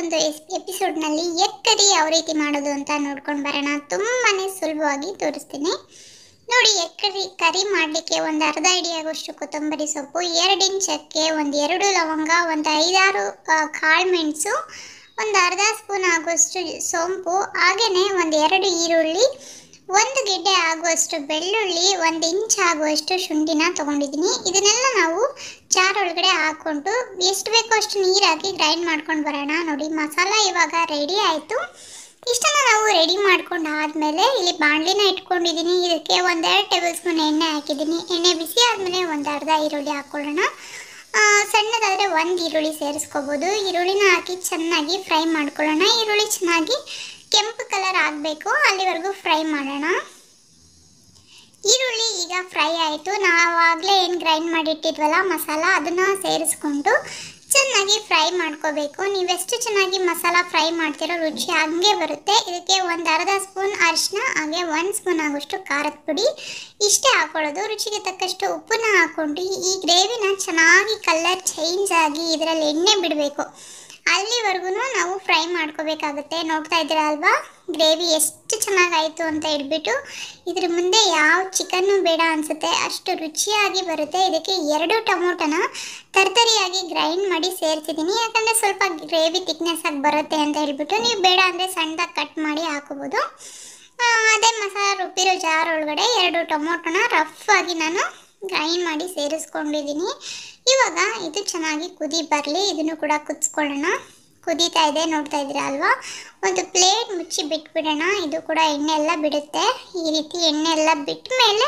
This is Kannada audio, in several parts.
ಒಂದು ಎಪಿಸೋಡ್ನಲ್ಲಿ ಎಗ್ ಕರಿ ಯಾವ ರೀತಿ ಮಾಡೋದು ಅಂತ ನೋಡ್ಕೊಂಡು ಬರೋಣ. ತುಂಬಾನೇ ಸುಲಭವಾಗಿ ತೋರಿಸ್ತೀನಿ ನೋಡಿ. ಎಗ್ ಕರಿ ಮಾಡಲಿಕ್ಕೆ ಒಂದು ಅರ್ಧ ಹಿಡಿಯಾಗುವಷ್ಟು ಕೊತ್ತಂಬರಿ ಸೊಪ್ಪು, 2 ಇಂಚ್ ಚಕ್ಕೆ, ಒಂದು 2 ಲವಂಗ, ಒಂದು 5-6 ಕಾಳು ಮೆಣಸು, ಒಂದು ಅರ್ಧ ಸ್ಪೂನ್ ಆಗುವಷ್ಟು ಸೋಂಪು, ಹಾಗೆಯೇ ಒಂದು 2 ಈರುಳ್ಳಿ, 1 ಗೆಡ್ಡೆ ಆಗುವಷ್ಟು ಬೆಳ್ಳುಳ್ಳಿ, 1 ಇಂಚ್ ಆಗುವಷ್ಟು ಶುಂಠಿನ ತೊಗೊಂಡಿದ್ದೀನಿ. ಇದನ್ನೆಲ್ಲ ನಾವು ಜಾರ್ ಒಳಗಡೆ ಹಾಕ್ಕೊಂಡು ಎಷ್ಟು ಬೇಕೋ ಅಷ್ಟು ನೀರು ಹಾಕಿ ಗ್ರೈಂಡ್ ಮಾಡ್ಕೊಂಡು ಬರೋಣ. ನೋಡಿ, ಮಸಾಲ ಇವಾಗ ರೆಡಿ ಆಯಿತು. ಇಷ್ಟನ್ನು ನಾವು ರೆಡಿ ಮಾಡ್ಕೊಂಡು ಆದಮೇಲೆ ಇಲ್ಲಿ ಬಾಣಲಿನ ಇಟ್ಕೊಂಡಿದ್ದೀನಿ. ಇದಕ್ಕೆ 1-2 ಟೇಬಲ್ ಸ್ಪೂನ್ ಎಣ್ಣೆ ಹಾಕಿದ್ದೀನಿ. ಎಣ್ಣೆ ಬಿಸಿ ಆದಮೇಲೆ ಒಂದು ಅರ್ಧ ಈರುಳ್ಳಿ ಹಾಕ್ಕೊಳ್ಳೋಣ. ಸಣ್ಣದಾದರೆ 1 ಈರುಳ್ಳಿ ಸೇರಿಸ್ಕೋಬೋದು. ಈರುಳ್ಳಿನ ಹಾಕಿ ಚೆನ್ನಾಗಿ ಫ್ರೈ ಮಾಡ್ಕೊಳ್ಳೋಣ. ಈರುಳ್ಳಿ ಚೆನ್ನಾಗಿ ಕೆಂಪು ಕಲರ್ ಆಗಬೇಕು, ಅಲ್ಲಿವರೆಗೂ ಫ್ರೈ ಮಾಡೋಣ. ಈರುಳ್ಳಿ ಈಗ ಫ್ರೈ ಆಯಿತು. ನಾವು ಆಗಲೇ ಏನು ಗ್ರೈಂಡ್ ಮಾಡಿಟ್ಟಿದ್ವಲ್ಲ ಮಸಾಲ, ಅದನ್ನು ಸೇರಿಸ್ಕೊಂಡು ಚೆನ್ನಾಗಿ ಫ್ರೈ ಮಾಡ್ಕೋಬೇಕು. ನೀವೆಷ್ಟು ಚೆನ್ನಾಗಿ ಮಸಾಲ ಫ್ರೈ ಮಾಡ್ತಿರೋ ರುಚಿ ಹಂಗೆ ಬರುತ್ತೆ. ಇದಕ್ಕೆ ಒಂದು ಅರ್ಧ ಸ್ಪೂನ್ ಅರಿಶಿನ, ಹಾಗೆ 1 ಸ್ಪೂನ್ ಆಗೋಷ್ಟು ಖಾರದ ಪುಡಿ ಇಷ್ಟೇ ಹಾಕೊಳ್ಳೋದು. ರುಚಿಗೆ ತಕ್ಕಷ್ಟು ಉಪ್ಪನ್ನ ಹಾಕ್ಕೊಂಡು ಈ ಗ್ರೇವಿನ ಚೆನ್ನಾಗಿ ಕಲರ್ ಚೇಂಜ್ ಆಗಿ ಇದರಲ್ಲಿ ಎಣ್ಣೆ ಬಿಡಬೇಕು, ಅಲ್ಲಿವರೆಗೂ ನಾವು ಫ್ರೈ ಮಾಡ್ಕೋಬೇಕಾಗುತ್ತೆ. ನೋಡ್ತಾ ಇದ್ದೀರಾ ಅಲ್ವಾ ಗ್ರೇವಿ ಎಷ್ಟು ಚೆನ್ನಾಗಾಯಿತು ಅಂತ ಹೇಳ್ಬಿಟ್ಟು. ಇದ್ರ ಮುಂದೆ ಯಾವ ಚಿಕನ್ನು ಬೇಡ ಅನಿಸುತ್ತೆ, ಅಷ್ಟು ರುಚಿಯಾಗಿ ಬರುತ್ತೆ. ಇದಕ್ಕೆ 2 ಟೊಮೊಟೊನ ತರ್ತರಿಯಾಗಿ ಗ್ರೈಂಡ್ ಮಾಡಿ ಸೇರ್ತಿದ್ದೀನಿ, ಯಾಕಂದರೆ ಸ್ವಲ್ಪ ಗ್ರೇವಿ ಥಿಕ್ನೆಸ್ ಆಗಿ ಬರುತ್ತೆ ಅಂತ ಹೇಳ್ಬಿಟ್ಟು. ನೀವು ಬೇಡ ಅಂದರೆ ಸಣ್ಣದಾಗಿ ಕಟ್ ಮಾಡಿ ಹಾಕೋಬೋದು. ಅದೇ ಮಸಾಲ ರುಬ್ಬಿರೋ ಜಾರ್ ಒಳಗಡೆ 2 ಟೊಮೊಟೊನ ರಫ್ ಆಗಿ ನಾನು ಗ್ರೈಂಡ್ ಮಾಡಿ ಸೇರಿಸ್ಕೊಂಡಿದ್ದೀನಿ. ಇವಾಗ ಇದು ಚೆನ್ನಾಗಿ ಕುದಿ ಬರಲಿ, ಇದನ್ನು ಕೂಡ ಕುದಿಸ್ಕೊಳ್ಳೋಣ. ಕುದೀತಾ ಇದೆ, ನೋಡ್ತಾ ಇದ್ದೀರಾ ಅಲ್ವಾ. ಒಂದು ಪ್ಲೇಟ್ ಮುಚ್ಚಿ ಬಿಟ್ಬಿಡೋಣ. ಇದು ಕೂಡ ಎಣ್ಣೆ ಎಲ್ಲ ಬಿಡುತ್ತೆ. ಈ ರೀತಿ ಎಣ್ಣೆ ಎಲ್ಲ ಬಿಟ್ಟ ಮೇಲೆ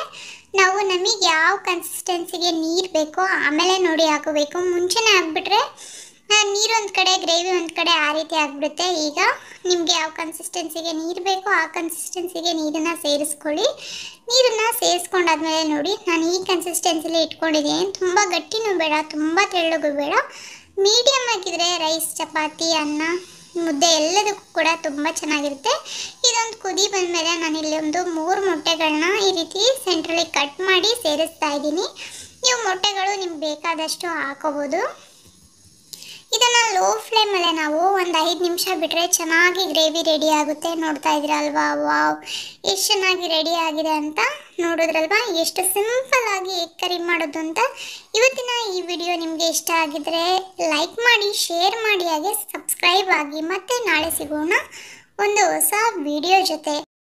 ನಾವು ನಮಗೆ ಯಾವ ಕನ್ಸಿಸ್ಟೆನ್ಸಿಗೆ ನೀರು ಬೇಕೋ ಆಮೇಲೆ ನೋಡಿ ಹಾಕೋಬೇಕು. ಮುಂಚೆನೇ ಹಾಕ್ಬಿಟ್ರೆ ನೀರು ಒಂದು ಕಡೆ, ಗ್ರೇವಿ ಒಂದು ಕಡೆ, ಆ ರೀತಿ ಆಗಿಬಿಡುತ್ತೆ. ಈಗ ನಿಮಗೆ ಯಾವ ಕನ್ಸಿಸ್ಟೆನ್ಸಿಗೆ ನೀರು ಬೇಕೋ ಆ ಕನ್ಸಿಸ್ಟೆನ್ಸಿಗೆ ನೀರನ್ನು ಸೇರಿಸ್ಕೊಳ್ಳಿ. ನೀರನ್ನು ಸೇರಿಸ್ಕೊಂಡಾದ್ಮೇಲೆ ನೋಡಿ, ನಾನು ಈ ಕನ್ಸಿಸ್ಟೆನ್ಸಿಲಿ ಇಟ್ಕೊಂಡಿದ್ದೀನಿ. ತುಂಬ ಗಟ್ಟಿನೂ ಬೇಡ, ತುಂಬ ತೆಳ್ಳಗೂ ಬೇಡ, ಮೀಡಿಯಮ್ ಆಗಿದ್ರೆ ರೈಸ್, ಚಪಾತಿ, ಅನ್ನ, ಮುದ್ದೆ ಎಲ್ಲದಕ್ಕೂ ಕೂಡ ತುಂಬ ಚೆನ್ನಾಗಿರುತ್ತೆ. ಇದೊಂದು ಕುದಿ ಬಂದಮೇಲೆ ನಾನಿಲ್ಲಿ ಒಂದು 3 ಮೊಟ್ಟೆಗಳನ್ನ ಈ ರೀತಿ ಸೆಂಟ್ರಲ್ಲಿ ಕಟ್ ಮಾಡಿ ಸೇರಿಸ್ತಾ ಇದ್ದೀನಿ. ನೀವು ಮೊಟ್ಟೆಗಳು ನಿಮ್ಗೆ ಬೇಕಾದಷ್ಟು ಹಾಕೋಬೋದು. ಇದನ್ನು ಲೋ ಫ್ಲೇಮಲ್ಲೇ ನಾವು ಒಂದು 5 ನಿಮಿಷ ಬಿಟ್ಟರೆ ಚೆನ್ನಾಗಿ ಗ್ರೇವಿ ರೆಡಿ ಆಗುತ್ತೆ. ನೋಡ್ತಾ ಇದ್ದೀರಾ ಅಲ್ವಾ, ವಾವ್ ಎಷ್ಟು ಚೆನ್ನಾಗಿ ರೆಡಿ ಆಗಿದೆ ಅಂತ. ನೋಡಿದ್ರಲ್ವಾ ಎಷ್ಟು ಸಿಂಪಲ್ ಆಗಿ ಎಗ್ ಕರಿ ಮಾಡೋದು ಅಂತ. ಇವತ್ತಿನ ಈ ವಿಡಿಯೋ ನಿಮಗೆ ಇಷ್ಟ ಆಗಿದ್ರೆ ಲೈಕ್ ಮಾಡಿ, ಶೇರ್ ಮಾಡಿ, ಹಾಗೆ ಸಬ್ಸ್ಕ್ರೈಬ್ ಆಗಿ. ಮತ್ತೆ ನಾಳೆ ಸಿಗೋಣ ಒಂದು ಹೊಸ ವಿಡಿಯೋ ಜೊತೆ.